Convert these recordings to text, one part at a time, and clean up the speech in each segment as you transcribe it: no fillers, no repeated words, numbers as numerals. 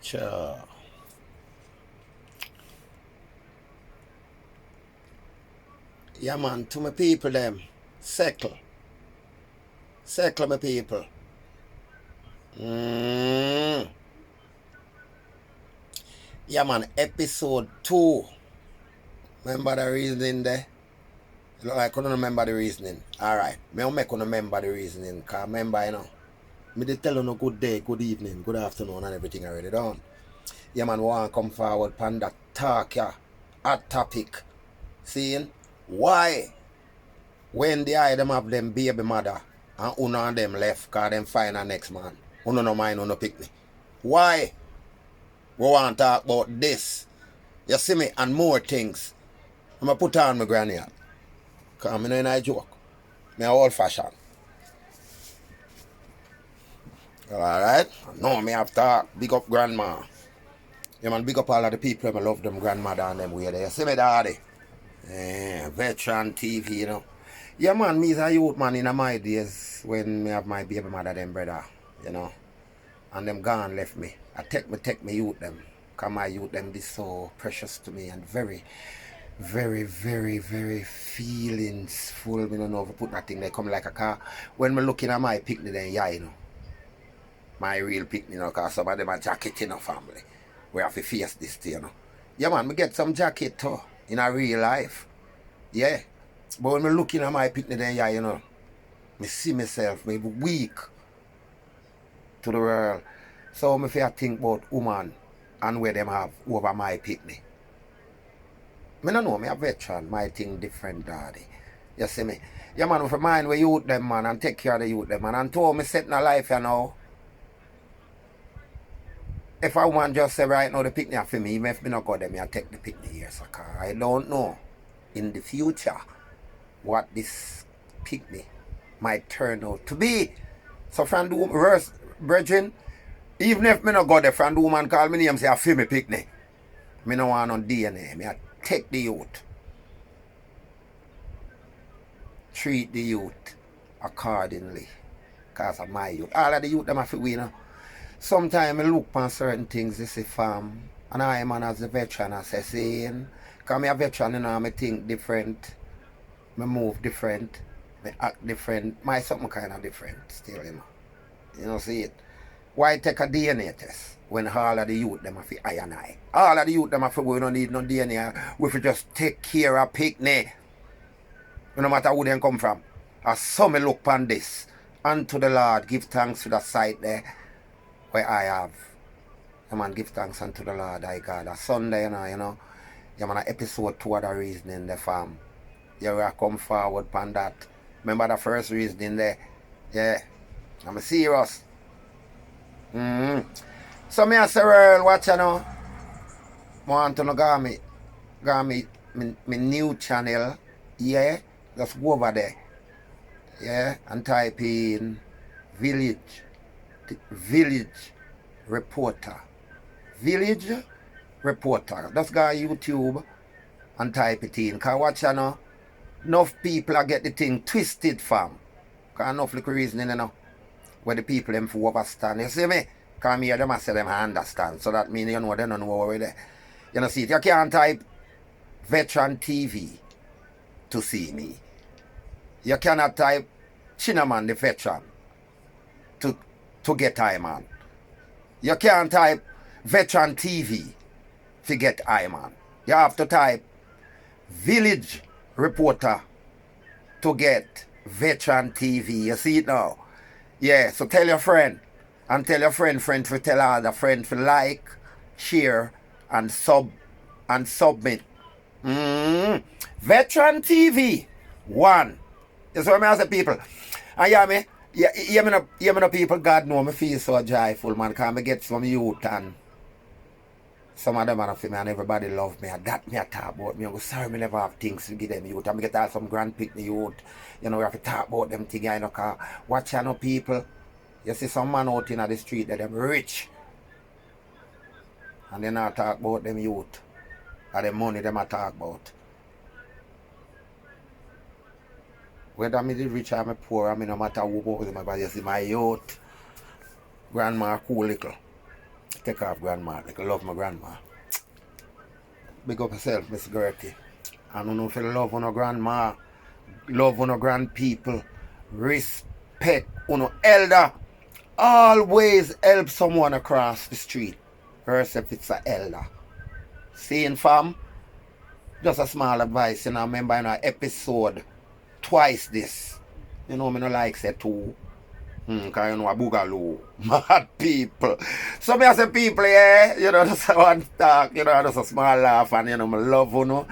Sure. Yeah, man, to my people, them. Settle my people. Yeah, man, episode 2. Remember the reasoning there? Look like I couldn't remember the reasoning. Alright, me don't make you remember the reasoning. Because remember, you know, me they tell you good day, good evening, good afternoon and everything already done. Yeah, man, want to come forward pan that talk, yeah. Hot topic. Seeing? Why? When the eye them have them baby mother and uno and them left because them find a next man. Uno no mind, uno pickney. Why? We want to talk about this. You see me? And more things. I'm going to put on my granny hat. Because I'm in a joke. I'm old fashioned. Alright? No, me have to talk. Big up grandma. Yeah, man, big up all of the people I love them grandmother and them way there. You see me, daddy? Veteran TV, you know. Yeah, man, me is a youth man in my days when me have my baby mother, them brother, you know. And them gone left me. I take me youth them. Because my youth them is so precious to me and very, very, very, very feelings full. Me don't know if I put that thing, they come like a car. When me looking at my picnic then, yeah, you know. My real picnic, you know, because some of them are jacket in a family. We have to face this thing, you know. Yeah, man, me get some jacket too in a real life. Yeah. But when me looking at my picnic then, yeah, you know, me see myself maybe weak to the world. So me feel think about woman and where them have over my picnic. Me no know, me a veteran, my thing different, daddy. You see me? Yeah, man, if I mind where youth them, man, and take care of the youth them, man, and told me set in a life, you know. If a woman just say right now the picnic for me, even if me not go there, me I take the picnic here, so I don't know in the future what this picnic might turn out to be. So friend verse brethren, even if me not go there, friend woman call me name say I feel me picnic. Me no want on DNA. Me I take the youth. Treat the youth accordingly. Because of my youth. All of the youth them have to win. You know? Sometimes I look on certain things, they say farm. And I man as a veteran I say saying. Because me a veteran, you know, I think different. Me move different. Me act different. My something kind of different still, you know. You know, see it. Why take a DNA test when all of the youth them have to I and I? All of the youth them have to we don't need no DNA. We should just take care of picnic. No matter who they come from. As some look upon this. Unto the Lord, give thanks to the sight there where I have. Yeah, man, give thanks unto the Lord, I God. A Sunday, you know. Yeah, man, episode 2 of the reasoning the farm. Yeah, we come forward upon that. Remember the first reasoning there? Yeah. I'm serious. So me I say, well, watch you know. Want to know got me new channel. Yeah. Just go over there. Yeah. And type in village reporter. Village reporter. Just go YouTube and type it in. Cause watch you know. Enough people are get the thing twisted fam. Cause enough like reasoning you know. Where the people them for overstand. You see me? Because me them I say them understand. So that means you know they don't know already. You know see it. You can't type veteran TV to see me. You cannot type Chinaman the veteran to get I man. You can't type veteran TV to get I man. You have to type village reporter to get veteran TV. You see it now? Yeah, so tell your friend. And tell your friend to tell other friend to like, share, and submit. Veteran TV 1. That's what I say people. And yeah me. Yeah, me no people, God know me feel so joyful, man, because I get some youth and some of them are for me and everybody love me. And that me I talk about me. I'm sorry me never have things to give them youth. And I get all some grand picnic youth. You know, we have to talk about them things, you know, because watch you know people. You see some man out in the street that them rich. And they not talk about them youth. And the money them I talk about. Whether me the rich or me poor, I mean no matter who about them, but you see my youth, grandma cool little. take off grandma. Like I love my grandma. Big up yourself, Miss Gertie. I don't know if you love on grandma, love on grand people, respect on elder. Always help someone across the street. First if it's an elder. Seeing fam? Just a small advice, you know, remember in an episode twice this. You know, me no like say two. Cause you know a boogaloo. Mad people. So me I say people, yeah, you know, just one talk, you know, just a small laugh and you know, me love you know.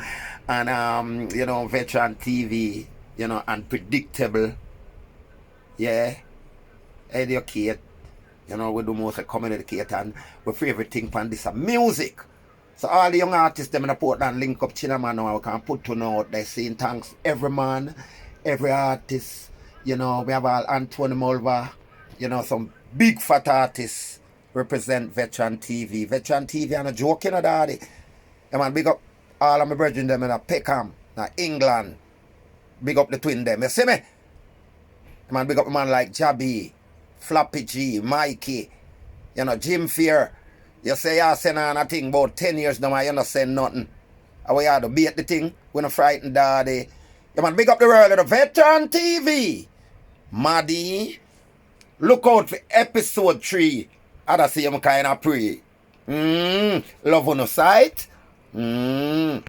And you know, veteran TV, you know, unpredictable. Yeah. Educate. You know, we do most of communicate and we favorite thing from this music. So all the young artists them in the Portland link up Chinaman now we can put to know they saying thanks every man, every artist. You know, we have all Anthony Mulva, you know, some big fat artists represent Veteran TV. Veteran TV and a joke, you know, daddy. And man, big up all of my brethren them in Peckham, England. Big up the twin them. You see me? Man, big up a man like Jabby, Floppy G, Mikey, you know, Jim Fear. You say you send on a thing about 10 years now, you not saying nothing. And we had to beat the thing, we not frightened daddy. You man, big up the world of the Veteran TV. Maddie, look out for episode 3. I don't see him kind of pray. Love on the site.